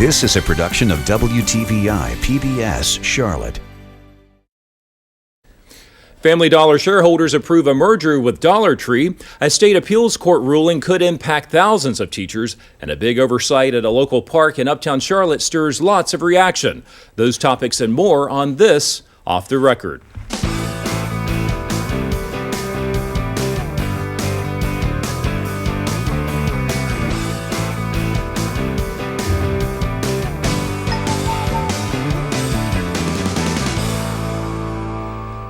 This is a production of WTVI PBS Charlotte. Family Dollar shareholders approve a merger with Dollar Tree. A state appeals court ruling could impact thousands of teachers, and a big oversight at a local park in uptown Charlotte stirs lots of reaction. Those topics and more on this Off the Record.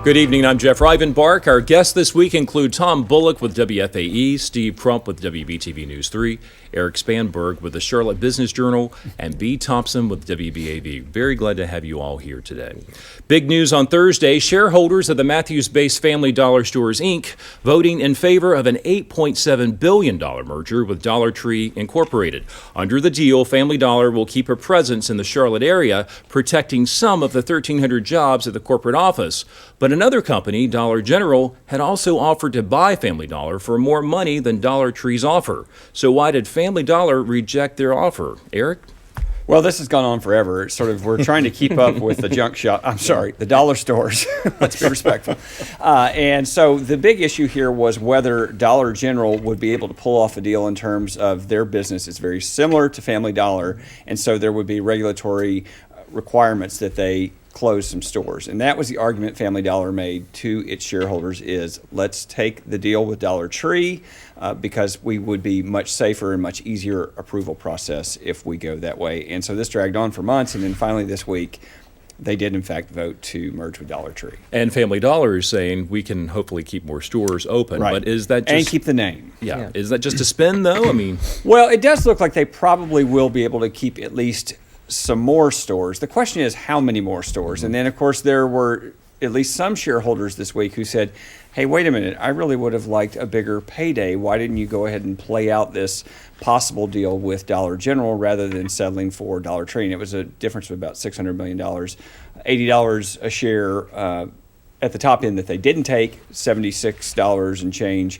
Good evening, I'm Jeff Rivenbark. Our guests this week include Tom Bullock with WFAE, Steve Crump with WBTV News 3, Erik Spanberg with the Charlotte Business Journal, and B. Thompson with WBAV. Very glad to have you all here today. Big news on Thursday, shareholders of the Matthews-based Family Dollar Stores, Inc. voting in favor of an $8.7 billion merger with Dollar Tree Incorporated. Under the deal, Family Dollar will keep a presence in the Charlotte area, protecting some of the 1,300 jobs at the corporate office. But another company, Dollar General, had also offered to buy Family Dollar for more money than Dollar Tree's offer. So why did Family Dollar reject their offer? Erik? Well, this has gone on forever. It's we're trying to keep up with the the dollar stores. Let's be respectful. And so the big issue here was whether Dollar General would be able to pull off a deal in terms of their business. It's very similar to Family Dollar, and so there would be regulatory requirements that they close some stores. And that was the argument Family Dollar made to its shareholders is, let's take the deal with Dollar Tree because we would be much safer and much easier approval process if we go that way. And so this dragged on for months, and then finally this week, they did in fact vote to merge with Dollar Tree. And Family Dollar is saying we can hopefully keep more stores open. Right. But is that just... And keep the name. Yeah. Is that just a spin, though? I mean... Well, it does look like they probably will be able to keep at least some more stores. The question is how many more stores? And then, of course, there were at least some shareholders this week who said, hey, wait a minute, I really would have liked a bigger payday. Why didn't you go ahead and play out this possible deal with Dollar General rather than settling for Dollar Tree? And it was a difference of about $600 million, $80 a share at the top end that they didn't take, $76 and change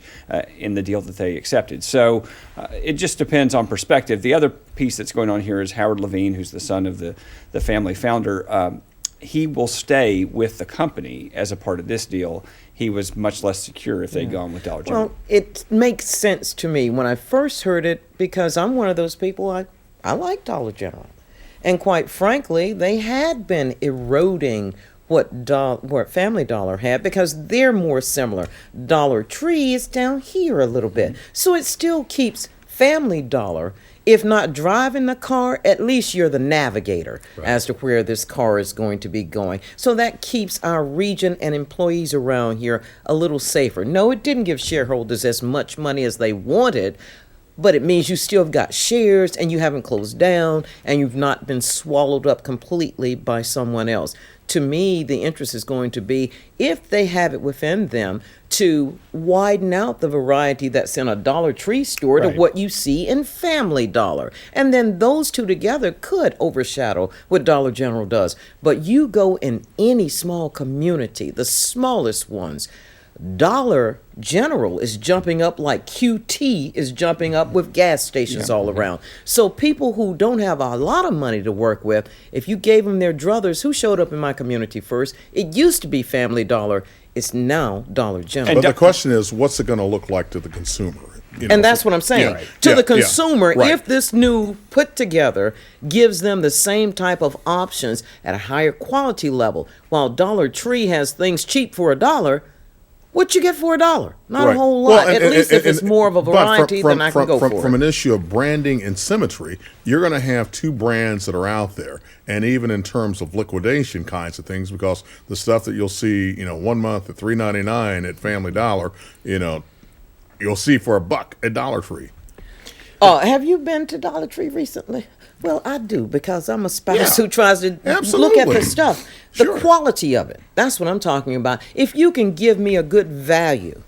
in the deal that they accepted. So it just depends on perspective. The other piece that's going on here is Howard Levine, who's the son of the family founder. He will stay with the company as a part of this deal. He was much less secure if they'd gone with Dollar General. Well, it makes sense to me when I first heard it because I'm one of those people, I like Dollar General. And quite frankly, they had been eroding what Family Dollar had because they're more similar. Dollar Tree is down here a little bit. So it still keeps Family Dollar, if not driving the car, at least you're the navigator as to where this car is going to be going. So that keeps our region and employees around here a little safer. No, it didn't give shareholders as much money as they wanted, but it means you still have got shares and you haven't closed down and you've not been swallowed up completely by someone else. To me, the interest is going to be, if they have it within them, to widen out the variety that's in a Dollar Tree store to what you see in Family Dollar. And then those two together could overshadow what Dollar General does. But you go in any small community, the smallest ones, Dollar General is jumping up like QT is jumping up with gas stations all around. So people who don't have a lot of money to work with, if you gave them their druthers, who showed up in my community first? It used to be Family Dollar. It's now Dollar General. But the question is, what's it going to look like to the consumer? And that's what I'm saying. To the consumer, if this new put together gives them the same type of options at a higher quality level, while Dollar Tree has things cheap for $1, what you get for $1? Not a whole lot. At least if it's more of a variety, then I can go for it. From an issue of branding and symmetry, you're going to have two brands that are out there. And even in terms of liquidation kinds of things, because the stuff that you'll see, 1 month at $3.99 at Family Dollar, you'll see for $1 at Dollar Tree. Have you been to Dollar Tree recently? Well, I do, because I'm a spouse who tries to look at the stuff. The quality of it, that's what I'm talking about. If you can give me a good value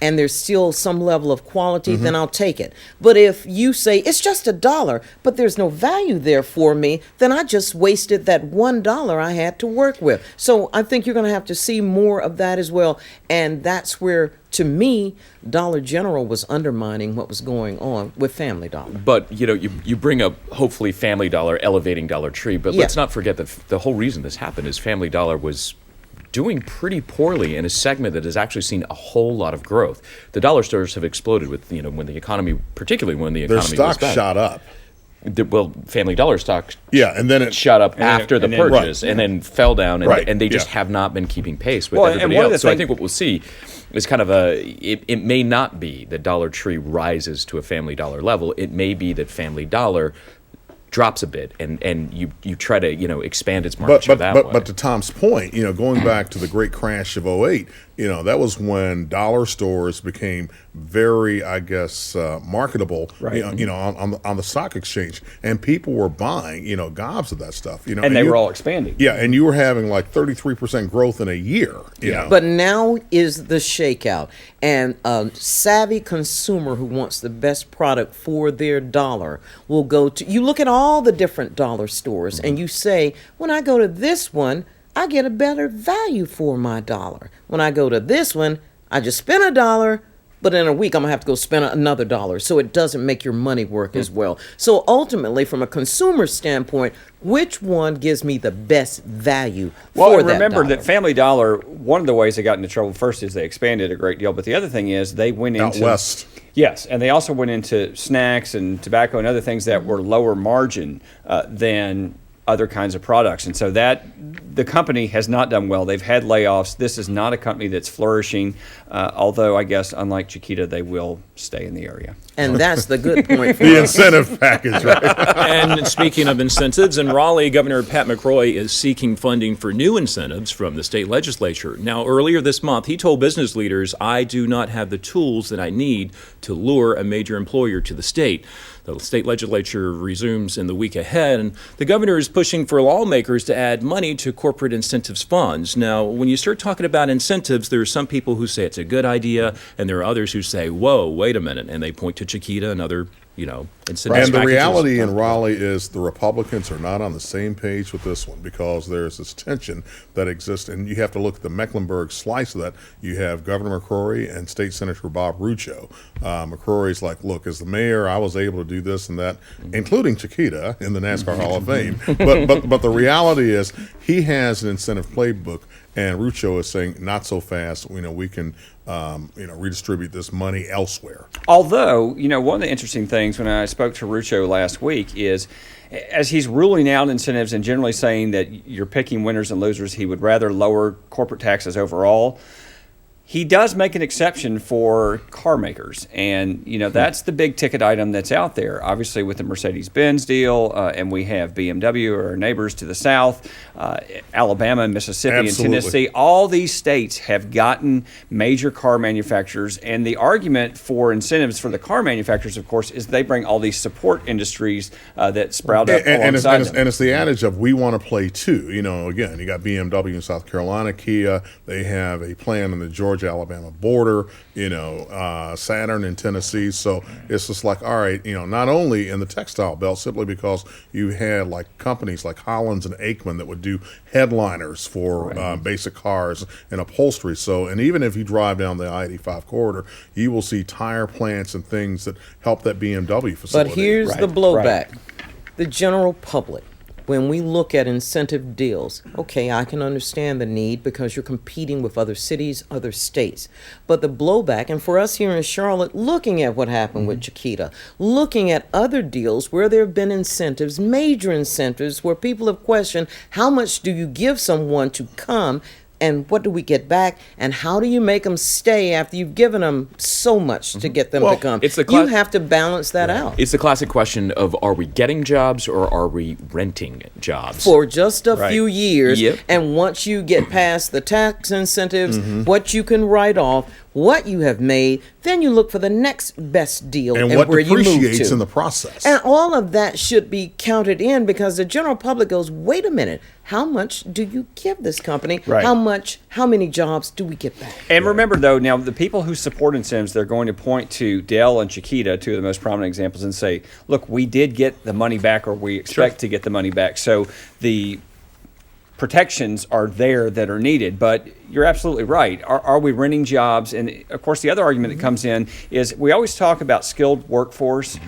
and there's still some level of quality, then I'll take it. But if you say it's just $1, but there's no value there for me, then I just wasted that $1 I had to work with. So I think you're going to have to see more of that as well. And that's where, to me, Dollar General was undermining what was going on with Family Dollar. But, you bring up, hopefully, Family Dollar elevating Dollar Tree, but let's not forget that the whole reason this happened is Family Dollar was doing pretty poorly in a segment that has actually seen a whole lot of growth. The dollar stores have exploded with, when the economy, particularly when the economy Their was stock bad. shot up. Family Dollar stock And then it shot up after the purchase and then fell down, and they just Yeah. have not been keeping pace with Well, everybody and one of else. the So I thing- think what we'll see is kind of it may not be that Dollar Tree rises to a Family Dollar level. It may be that Family Dollar drops a bit, and you try to expand its market share that way. But to Tom's point, going back to the great crash of '08, that was when dollar stores became very, I guess, marketable, Right. on the stock exchange, and people were buying, gobs of that stuff, And they were all expanding. Yeah, and you were having like 33% growth in a year. You know? But now is the shakeout. And a savvy consumer who wants the best product for their dollar will go to, you look at all the different dollar stores and you say, when I go to this one, I get a better value for my dollar. When I go to this one, I just spend $1, but in a week I'm gonna have to go spend another $1. So it doesn't make your money work as well. So ultimately, from a consumer standpoint, which one gives me the best value Well, for and that remember dollar? that Family Dollar, one of the ways they got into trouble first is they expanded a great deal, but the other thing is they went Out into west. Yes, and they also went into snacks and tobacco and other things that were lower margin than other kinds of products. And so that the company has not done well. They've had layoffs. This is not a company that's flourishing, although I guess unlike Chiquita, they will stay in the area. And that's the good point for The us. incentive package, right? And speaking of incentives, in Raleigh, Governor Pat McCrory is seeking funding for new incentives from the state legislature. Now, earlier this month, he told business leaders, I do not have the tools that I need to lure a major employer to the state. The state legislature resumes in the week ahead, and the governor is pushing for lawmakers to add money to corporate incentives funds. Now, when you start talking about incentives, there are some people who say it's a good idea, and there are others who say, whoa, wait a minute, and they point to Chiquita and other, incentive And the packages. reality in Raleigh is the Republicans are not on the same page with this one because there's this tension that exists, and you have to look at the Mecklenburg slice of that. You have Governor McCrory and State Senator Bob Rucho. McCrory's like, look, as the mayor, I was able to do this and that, including Chiquita in the NASCAR Hall of Fame. But the reality is he has an incentive playbook, and Rucho is saying, not so fast. We can redistribute this money elsewhere. Although, one of the interesting things when I spoke to Rucho last week is, as he's ruling out incentives and generally saying that you're picking winners and losers, he would rather lower corporate taxes overall. He does make an exception for car makers, and that's the big ticket item that's out there. Obviously, with the Mercedes-Benz deal, and we have BMW, our neighbors to the south, Alabama, and Mississippi, Absolutely. and Tennessee. All these states have gotten major car manufacturers, and the argument for incentives for the car manufacturers, of course, is they bring all these support industries that sprout up alongside them. And it's the adage of we want to play too. Again, you got BMW in South Carolina, Kia. They have a plan in the Georgia-Alabama border. Saturn in Tennessee. So it's just like, all right, not only in the textile belt, simply because you had like companies like Hollins and Aikman that would do headliners for basic cars and upholstery. So, and even if you drive down the I-85 corridor, you will see tire plants and things that help that BMW facility. But here's the Right, blowback. The general public, when we look at incentive deals, okay, I can understand the need because you're competing with other cities, other states. But the blowback, and for us here in Charlotte, looking at what happened with Chiquita, looking at other deals where there have been incentives, major incentives, where people have questioned how much do you give someone to come and what do we get back, and how do you make them stay after you've given them so much to get them to come? it's the You have to balance that out. It's the classic question of, are we getting jobs or are we renting jobs? For just a Right. few years, Yep. and once you get past the tax incentives, what you can write off, what you have made, then you look for the next best deal And and what where you move depreciates to. in the process. And all of that should be counted in, because the general public goes, wait a minute, how much do you give this company? Right. How many jobs do we get back? And remember, though, now the people who support incentives, they're going to point to Dell and Chiquita, two of the most prominent examples, and say, look, we did get the money back, or we expect to get the money back. So the protections are there that are needed. But you're absolutely right. Are we renting jobs? And, of course, the other argument that comes in is we always talk about skilled workforce.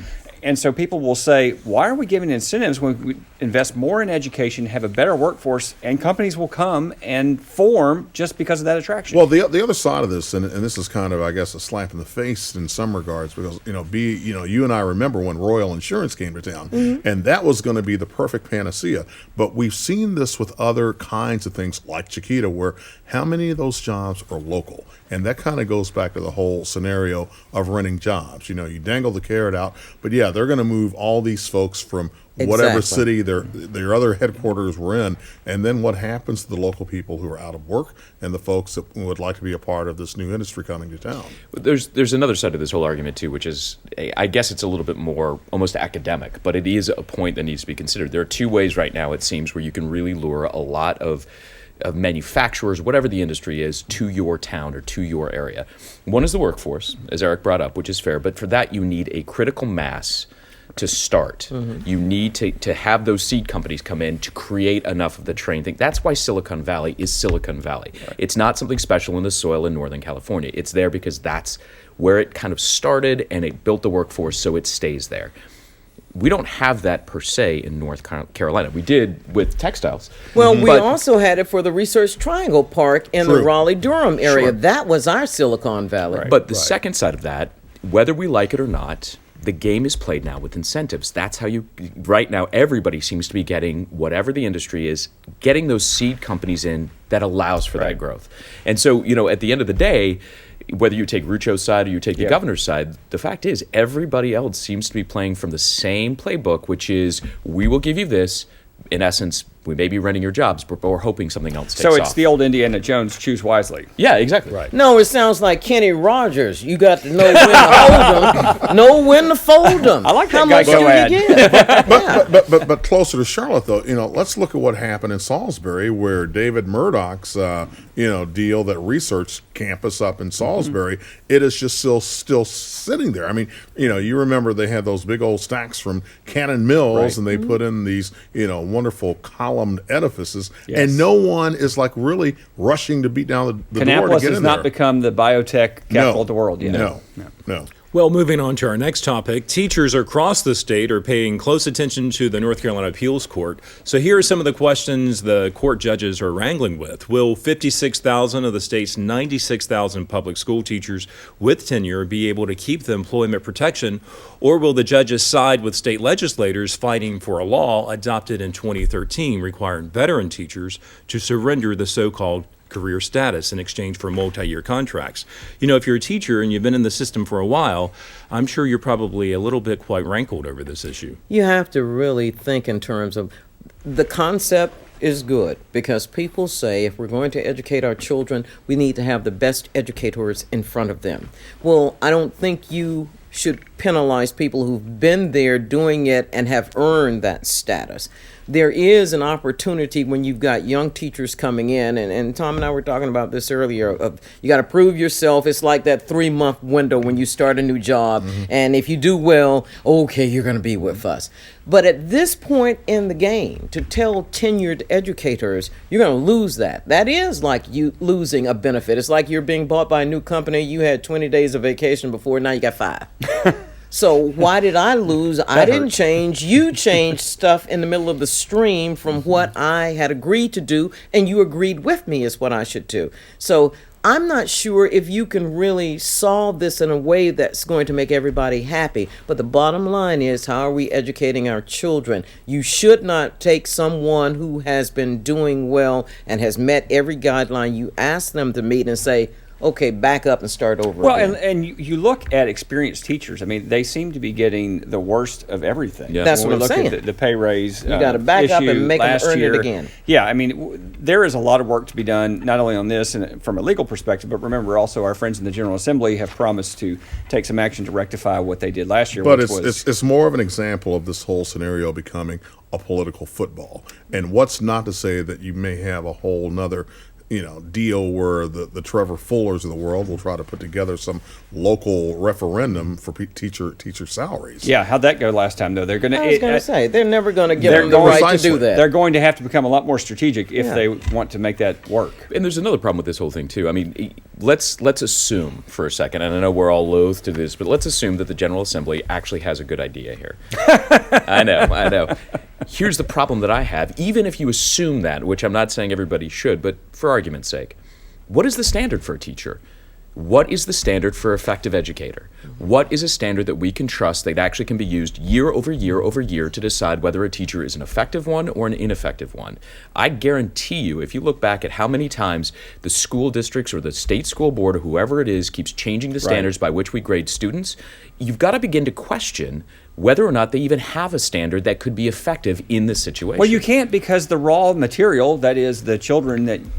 And so people will say, why are we giving incentives when we invest more in education, have a better workforce, and companies will come and form just because of that attraction? Well, the other side of this, and this is kind of, I guess, a slap in the face in some regards, because you and I remember when Royal Insurance came to town, and that was going to be the perfect panacea. But we've seen this with other kinds of things like Chiquita, where how many of those jobs are local? And that kind of goes back to the whole scenario of renting jobs. You dangle the carrot out, but yeah, they're going to move all these folks from whatever Exactly. city their other headquarters were in, and then what happens to the local people who are out of work and the folks that would like to be a part of this new industry coming to town? There's another side to this whole argument too, which is, I guess it's a little bit more almost academic, but it is a point that needs to be considered. There are two ways right now, it seems, where you can really lure a lot of manufacturers, whatever the industry is, to your town or to your area. One is the workforce, as Erik brought up, which is fair, but for that you need a critical mass to start. You need to have those seed companies come in to create enough of the train thing. That's why Silicon Valley is Silicon Valley. Right. It's not something special in the soil in Northern California. It's there because that's where it kind of started, and it built the workforce, so it stays there. We don't have that per se in North Carolina. We did with textiles. Well, we also had it for the Research Triangle Park in the Raleigh-Durham area. Sure. That was our Silicon Valley. But the second side of that, whether we like it or not, the game is played now with incentives. That's how right now, everybody seems to be getting, whatever the industry is, getting those seed companies in that allows for that growth. And so, at the end of the day, whether you take Rucho's side or you take the governor's side, the fact is everybody else seems to be playing from the same playbook, which is, we will give you this. In essence, we may be renting your jobs, but we're hoping something else takes off. So it's the old Indiana Jones, choose wisely. Yeah, exactly. Right. No, it sounds like Kenny Rogers. You got to know when to hold them, know when to fold them. I like that How guy much do go-ad. you get? But closer to Charlotte, though, let's look at what happened in Salisbury, where David Murdoch's deal, that research campus up in Salisbury, it is just still sitting there. I mean, you remember they had those big old stacks from Cannon Mills, and they put in these wonderful columned edifices, and no one is like really rushing to beat down the door to Kannapolis get in has there. not become the biotech capital of the world yet. No. Well, moving on to our next topic, teachers across the state are paying close attention to the North Carolina Appeals Court. So here are some of the questions the court judges are wrangling with. Will 56,000 of the state's 96,000 public school teachers with tenure be able to keep the employment protection, or will the judges side with state legislators fighting for a law adopted in 2013 requiring veteran teachers to surrender the so-called career status in exchange for multi-year contracts? If you're a teacher and you've been in the system for a while, I'm sure you're probably a little bit quite rankled over this issue. You have to really think in terms of the concept is good, because people say if we're going to educate our children, we need to have the best educators in front of them. Well, I don't think you should penalize people who've been there doing it and have earned that status. There is an opportunity when you've got young teachers coming in, and Tom and I were talking about this earlier, of you got to prove yourself. It's like that 3-month window when you start a new job, and if you do well, okay, you're going to be with us. But at this point in the game, to tell tenured educators, you're going to lose that. That is like you losing a benefit. It's like you're being bought by a new company. You had 20 days of vacation before, now you got 5. So why did I lose? I didn't change. You changed stuff in the middle of the stream from what I had agreed to do, and you agreed with me is what I should do. So I'm not sure if you can really solve this in a way that's going to make everybody happy. But the bottom line is, how are we educating our children? You should not take someone who has been doing well and has met every guideline you ask them to meet and say, okay, back up and start over Well, again. and you look at experienced teachers. I mean, they seem to be getting the worst of everything. Yeah. That's When we what I'm look saying. at the pay raise. You gotta back up and issue make 'em last earn it year. again. Yeah, I mean, there is a lot of work to be done, not only on this and from a legal perspective, but remember also our friends in the General Assembly have promised to take some action to rectify what they did last year. But which was, it's more of an example of this whole scenario becoming a political football. And what's not to say that you may have a whole nother, deal where the Trevor Fullers of the world will try to put together some local referendum for teacher salaries. yeah, how'd that go last time though? They're going to. I was going to say, they're never going to give they're them the going- right to Precisely. do that. They're going to have to become a lot more strategic if Yeah. they want to make that work. And there's another problem with this whole thing too. I mean, let's assume for a second, and I know we're all loath to this, but let's assume that the General Assembly actually has a good idea here. I know. Here's the problem that I have. Even if you assume that, which I'm not saying everybody should, but for argument's sake, what is the standard for a teacher? What is the standard for effective educator? What is a standard that we can trust that actually can be used year over year over year to decide whether a teacher is an effective one or an ineffective one? I guarantee you, if you look back at how many times the school districts or the state school board or whoever it is keeps changing the standards by which we grade students, you've got to begin to question whether or not they even have a standard that could be effective in this situation. Well, you can't because the raw material, that is the children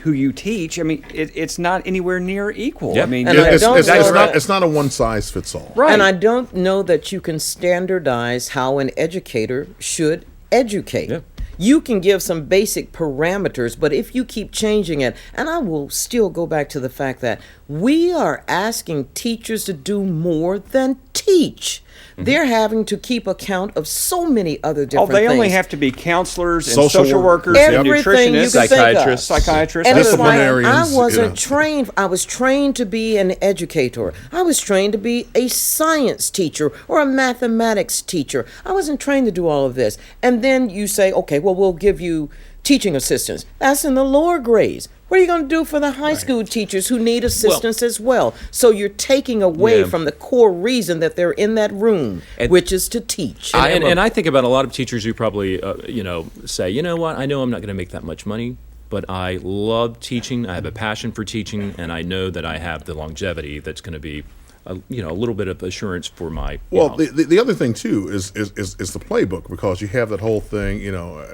who you teach, I mean, it's not anywhere near equal. Yeah. I mean, And I don't know It's not a one size fits all. right. And I don't know that you can standardize how an educator should educate. Yeah. You can give some basic parameters, but if you keep changing it, and I will still go back to the fact that we are asking teachers to do more than teach. They're having to keep account of so many other different they things. only have to be counselors and Social social workers workers, and Everything you nutritionists, can think of. psychiatrists. psychiatrists. And it's like, I Disciplinarians, wasn't trained. I was trained to be an educator. I was trained to be a science teacher or a mathematics teacher. I wasn't trained to do all of this. And then you say, okay, well, we'll give you teaching assistants. That's in the lower grades. What are you going to do for the high school teachers who need assistance as well? So you're taking away Yeah. from the core reason that they're in that room, And- which is to teach. And I think about a lot of teachers who probably, say, you know what, I know I'm not going to make that much money, but I love teaching. I have a passion for teaching, and I know that I have the longevity that's going to be, a little bit of assurance for my. Well, the other thing too is the playbook, because you have that whole thing,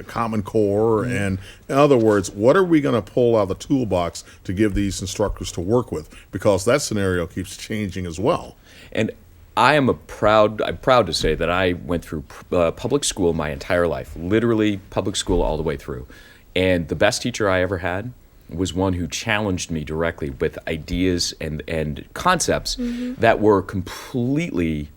Common Core, and in other words, what are we going to pull out of the toolbox to give these instructors to work with? Because that scenario keeps changing as well. And I'm proud to say that I went through public school my entire life, literally public school all the way through. And the best teacher I ever had was one who challenged me directly with ideas and concepts that were completely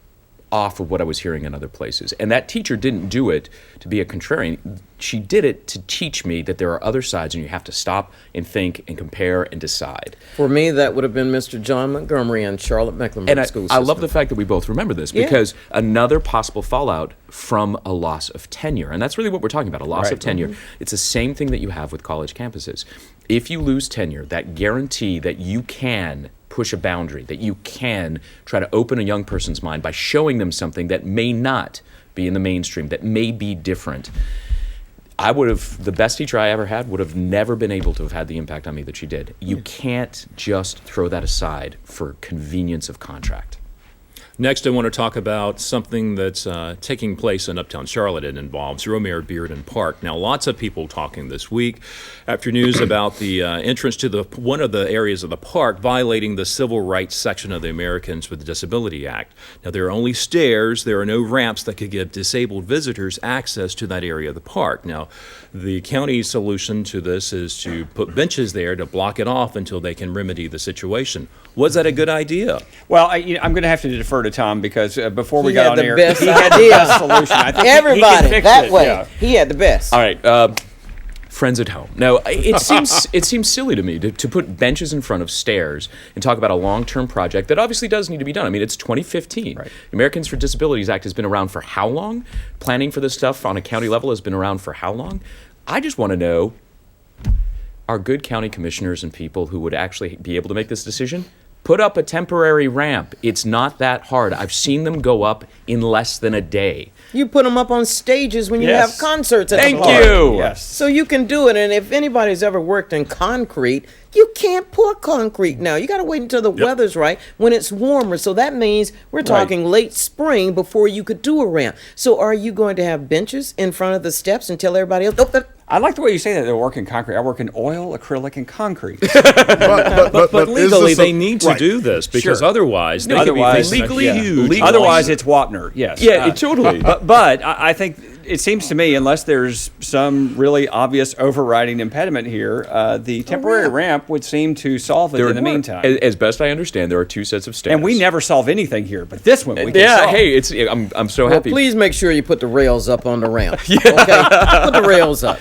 off of what I was hearing in other places. And that teacher didn't do it to be a contrarian. She did it to teach me that there are other sides and you have to stop and think and compare and decide. For me, that would have been Mr. John Montgomery and Charlotte Mecklenburg And School I System. love the fact that we both remember this, Yeah. because another possible fallout from a loss of tenure, and that's really what we're talking about, a loss of tenure. It's the same thing that you have with college campuses. If you lose tenure, that guarantee that you can push a boundary, that you can try to open a young person's mind by showing them something that may not be in the mainstream, that may be different. The best teacher I ever had would have never been able to have had the impact on me that she did. You can't just throw that aside for convenience of contract. Next, I want to talk about something that's taking place in Uptown Charlotte. It involves Romare Bearden Park. Now, lots of people talking this week after news about the entrance to one of the areas of the park violating the Civil Rights section of the Americans with Disability Act. Now, there are only stairs. There are no ramps that could give disabled visitors access to that area of the park. Now, the county's solution to this is to put benches there to block it off until they can remedy the situation. Was that a good idea? Well, I'm going to have to defer to Tom because before we He got had on the air, best he had the idea. best solution. I think he can Everybody, fix that it, way. yeah. He had the best. All right, friends at home. Now, it seems silly to me to put benches in front of stairs and talk about a long-term project that obviously does need to be done. I mean, it's 2015. Right. The Americans for Disabilities Act has been around for how long? Planning for this stuff on a county level has been around for how long? I just want to know, are good county commissioners and people who would actually be able to make this decision Put up a temporary ramp. It's not that hard. I've seen them go up in less than a day. You put them up on stages when you Yes. have concerts at the Thank park. you. Yes. So you can do it. And if anybody's ever worked in concrete, you can't pour concrete now. You got to wait until the weather's right when it's warmer. So that means we're talking late spring before you could do a ramp. So are you going to have benches in front of the steps and tell everybody else, I like the way you say that they work in concrete. I work in oil, acrylic, and concrete. But is legally, this they need to do this because Sure. otherwise they Otherwise- could be legally facing a huge. legally- Otherwise, it's Wapner. Yes. Yeah, totally. But I think it seems to me, unless there's some really obvious overriding impediment here, the temporary ramp would seem to solve it in the meantime. As best I understand, there are two sets of stairs. And we never solve anything here, but this one we can Yeah, solve. hey, I'm so well, happy. please make sure you put the rails up on the ramp. Okay? Put the rails up.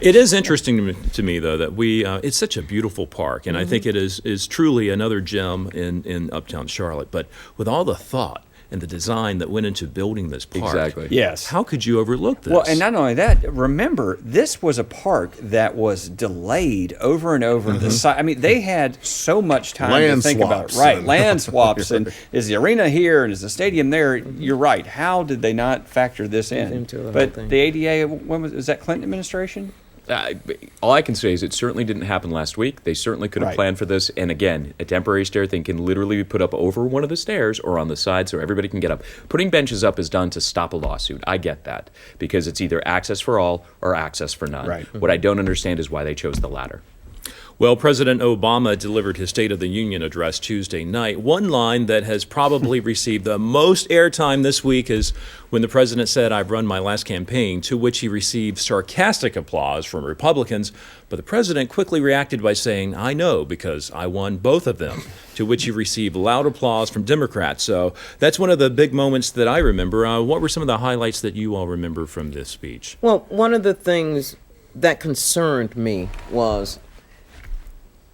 It is interesting to me, though, that it's such a beautiful park, and I think it is truly another gem in Uptown Charlotte. But with all the thought and the design that went into building this park, Exactly. Yes. how could you overlook this? Well, and not only that, remember, this was a park that was delayed over and over. I mean, they had so much time Land to think about. swaps Right, and- land swaps. And is the arena here and is the stadium there? You're right. How did they not factor this in? Into the whole But thing. the ADA, was that Clinton administration? All I can say is it certainly didn't happen last week. They certainly could have Right. planned for this. And again, a temporary stair thing can literally be put up over one of the stairs or on the side so everybody can get up. Putting benches up is done to stop a lawsuit. I get that because it's either access for all or access for none. Right. What I don't understand is why they chose the latter. Well, President Obama delivered his State of the Union address Tuesday night. One line that has probably received the most airtime this week is when the president said, "I've run my last campaign," to which he received sarcastic applause from Republicans. But the president quickly reacted by saying, "I know because I won both of them," to which he received loud applause from Democrats. So that's one of the big moments that I remember. What were some of the highlights that you all remember from this speech? Well, one of the things that concerned me was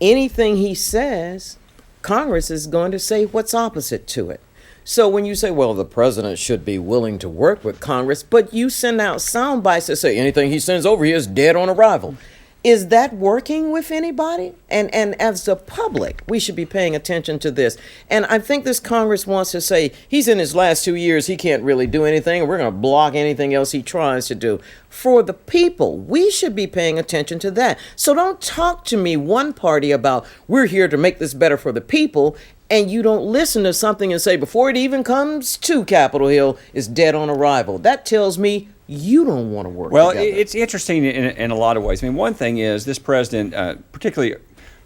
anything he says, Congress is going to say what's opposite to it. So when you say, well, the president should be willing to work with Congress, but you send out sound bites that say anything he sends over here is dead on arrival. Is that working with anybody? And as the public, we should be paying attention to this. And I think this Congress wants to say he's in his last 2 years, he can't really do anything, and we're going to block anything else he tries to do. For the people, we should be paying attention to that. So don't talk to me, one party, about we're here to make this better for the people, and you don't listen to something and say before it even comes to Capitol Hill, it's dead on arrival. That tells me you don't want to work Well, together. it's interesting in a lot of ways. I mean, one thing is this president, particularly,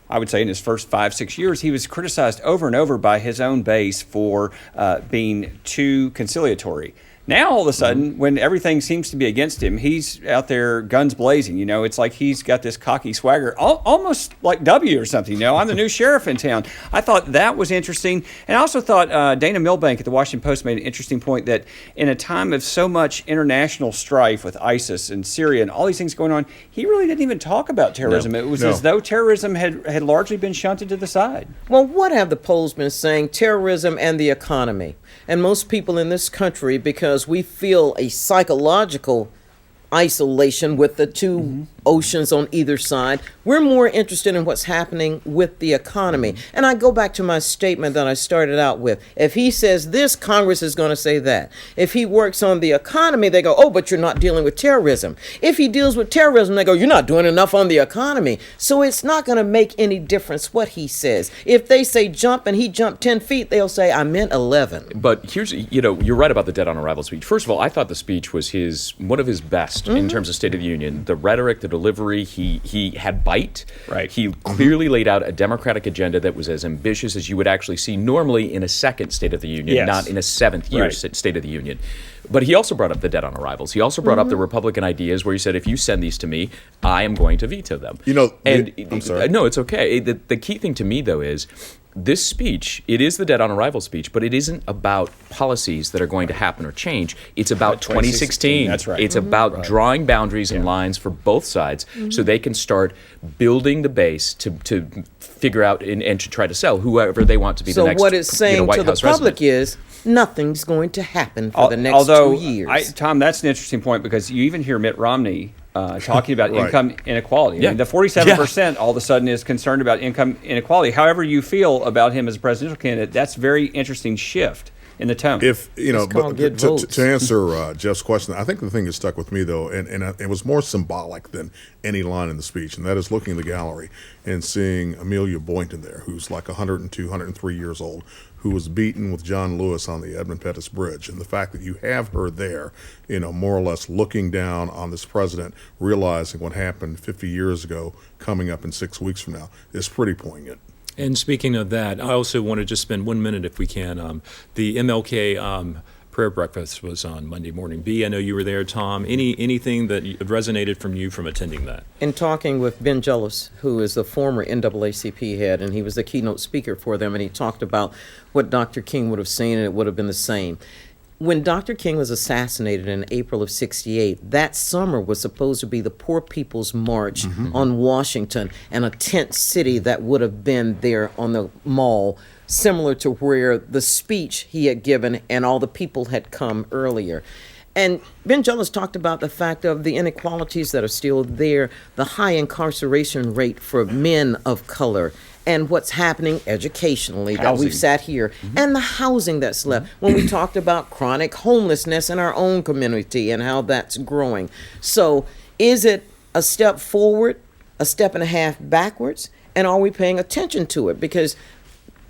I would say in his first 5-6 years, he was criticized over and over by his own base for being too conciliatory. Now, all of a sudden, when everything seems to be against him, he's out there guns blazing. You know, it's like he's got this cocky swagger, almost like W or something. You know, I'm the new sheriff in town. I thought that was interesting. And I also thought Dana Milbank at the Washington Post made an interesting point that in a time of so much international strife with ISIS and Syria and all these things going on, he really didn't even talk about terrorism. It was as though terrorism had largely been shunted to the side. Well, what have the polls been saying? Terrorism and the economy. And most people in this country, because we feel a psychological isolation with the two oceans on either side, we're more interested in what's happening with the economy. And I go back to my statement that I started out with. If he says this, Congress is going to say that. If he works on the economy, they go, oh, but you're not dealing with terrorism. If he deals with terrorism, they go, you're not doing enough on the economy. So it's not going to make any difference what he says. If they say jump and he jumped 10 feet, they'll say, I meant 11. But here's, you're right about the dead on arrival speech. First of all, I thought the speech was one of his best in terms of State of the Union. The rhetoric, the delivery, he had bite. Right. He clearly laid out a Democratic agenda that was as ambitious as you would actually see normally in a second State of the Union, Yes. not in a seventh year Right. State of the Union. But he also brought up the dead on arrivals. He also brought up the Republican ideas where he said, if you send these to me, I am going to veto them. I'm sorry. No, it's okay. The key thing to me, though, is this speech, it is the dead on arrival speech, but it isn't about policies that are going to happen or change. It's about 2016. That's right. It's about drawing boundaries and lines for both sides so they can start building the base to figure out and to try to sell whoever they want to be the So next what it's saying White to the House public resident. is nothing's going to happen for the next Although, 2 years. Tom, that's an interesting point because you even hear Mitt Romney talking about Right. income inequality. Yeah. I mean, the 47% all of a sudden is concerned about income inequality. However you feel about him as a presidential candidate, that's a very interesting shift in the tone. If you know, It's called but get to votes. answer Jeff's question, I think the thing that stuck with me though, and it was more symbolic than any line in the speech, and that is looking in the gallery and seeing Amelia Boynton there, who's like 102, 103 years old, who was beaten with John Lewis on the Edmund Pettus Bridge, and the fact that you have her there, you know, more or less looking down on this president, realizing what happened 50 years ago, coming up in 6 weeks from now, is pretty poignant. And speaking of that, I also want to just spend 1 minute, if we can. The MLK Prayer Breakfast was on Monday morning. B, I know you were there, Tom. Anything that resonated from you from attending that? In talking with Ben Jealous, who is the former NAACP head, and he was the keynote speaker for them, and he talked about what Dr. King would have seen, and it would have been the same. When Dr. King was assassinated in April of '68, that summer was supposed to be the Poor People's March on Washington, and a tent city that would have been there on the mall, similar to where the speech he had given and all the people had come earlier. And Ben Jealous talked about the fact of the inequalities that are still there, the high incarceration rate for men of color, and what's happening educationally that Housing. we've sat here, and the housing that's left. When we talked about chronic homelessness in our own community and how that's growing. So is it a step forward, a step and a half backwards, and are we paying attention to it? Because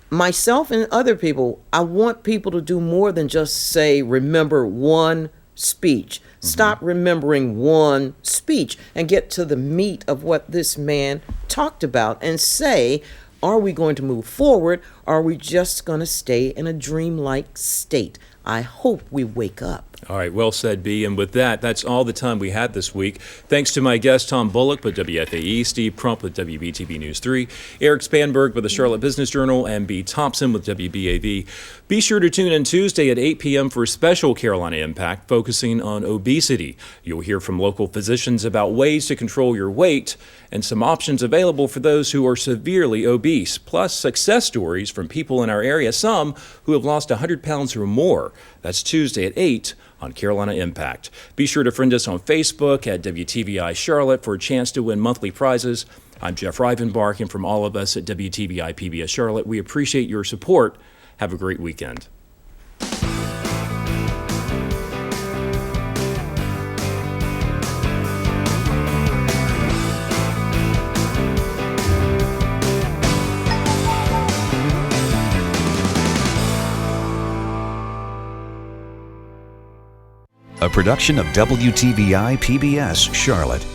myself and other people, I want people to do more than just say, remember one speech. Stop remembering one speech and get to the meat of what this man talked about and say, are we going to move forward? Or are we just going to stay in a dreamlike state? I hope we wake up. All right, well said, B. And with that, that's all the time we had this week. Thanks to my guest, Tom Bullock with WFAE, Steve Crump with WBTV News 3, Erik Spanberg with the Charlotte Business Journal, and B. Thompson with WBAV. Be sure to tune in Tuesday at 8 p.m. for a special Carolina Impact focusing on obesity. You'll hear from local physicians about ways to control your weight and some options available for those who are severely obese, plus success stories from people in our area, some who have lost 100 pounds or more. That's Tuesday at 8 on Carolina Impact. Be sure to friend us on Facebook at WTVI Charlotte for a chance to win monthly prizes. I'm Jeff Rivenbark, and from all of us at WTVI PBS Charlotte, we appreciate your support. Have a great weekend. A production of WTVI PBS Charlotte.